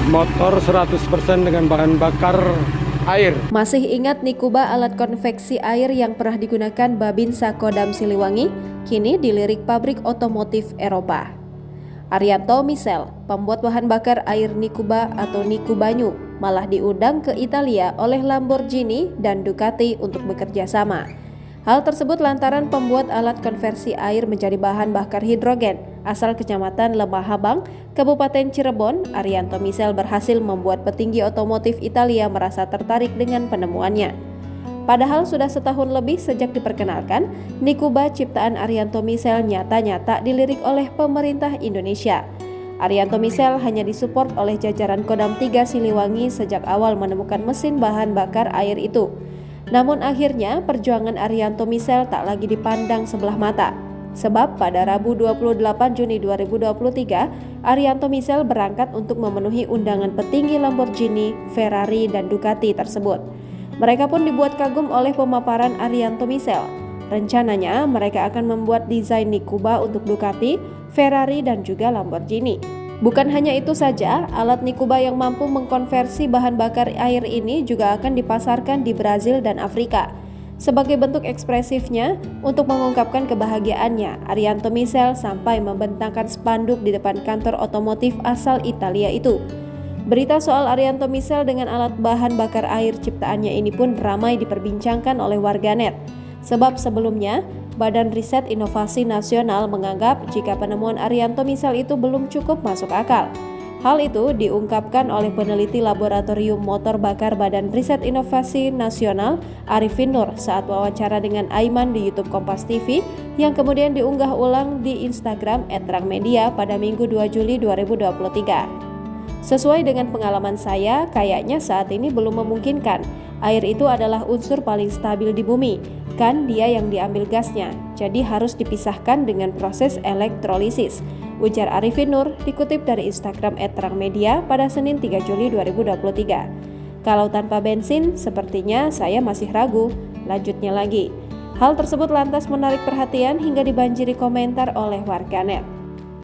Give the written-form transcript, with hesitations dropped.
motor 100% dengan bahan bakar air. Masih ingat Nikuba, alat konveksi air yang pernah digunakan Babinsa Kodam Siliwangi, kini dilirik pabrik otomotif Eropa. Arianto Misel, pembuat bahan bakar air Nikuba atau Nikubanyu, malah diundang ke Italia oleh Lamborghini dan Ducati untuk bekerja sama. Hal tersebut lantaran pembuat alat konversi air menjadi bahan bakar hidrogen asal Kecamatan Lemahabang, Kabupaten Cirebon. Arianto Misel berhasil membuat petinggi otomotif Italia merasa tertarik dengan penemuannya. Padahal sudah setahun lebih sejak diperkenalkan, Nikuba ciptaan Arianto Misel nyata-nyata dilirik oleh pemerintah Indonesia. Arianto Misel hanya disupport oleh jajaran Kodam 3 Siliwangi sejak awal menemukan mesin bahan bakar air itu. Namun akhirnya perjuangan Arianto Misel tak lagi dipandang sebelah mata. Sebab pada Rabu 28 Juni 2023, Arianto Misel berangkat untuk memenuhi undangan petinggi Lamborghini, Ferrari, dan Ducati tersebut. Mereka pun dibuat kagum oleh pemaparan Arianto Misel. Rencananya mereka akan membuat desain Nikuba untuk Ducati, Ferrari, dan juga Lamborghini. Bukan hanya itu saja, alat Nikuba yang mampu mengkonversi bahan bakar air ini juga akan dipasarkan di Brazil dan Afrika. Sebagai bentuk ekspresifnya, untuk mengungkapkan kebahagiaannya, Arianto Misel sampai membentangkan spanduk di depan kantor otomotif asal Italia itu. Berita soal Arianto Misel dengan alat bahan bakar air ciptaannya ini pun ramai diperbincangkan oleh warganet. Sebab sebelumnya, Badan Riset Inovasi Nasional menganggap jika penemuan Arianto Misel itu belum cukup masuk akal. Hal itu diungkapkan oleh peneliti Laboratorium Motor Bakar Badan Riset Inovasi Nasional, Arifin Nur, saat wawancara dengan Aiman di YouTube Kompas TV yang kemudian diunggah ulang di Instagram @rangmedia pada Minggu 2 Juli 2023. Sesuai dengan pengalaman saya, kayaknya saat ini belum memungkinkan. Air itu adalah unsur paling stabil di bumi, kan dia yang diambil gasnya, jadi harus dipisahkan dengan proses elektrolisis, ujar Arifin Nur dikutip dari Instagram @rangmedia pada Senin 3 Juli 2023. Kalau tanpa bensin, sepertinya saya masih ragu, lanjutnya lagi. Hal tersebut lantas menarik perhatian hingga dibanjiri komentar oleh warganet.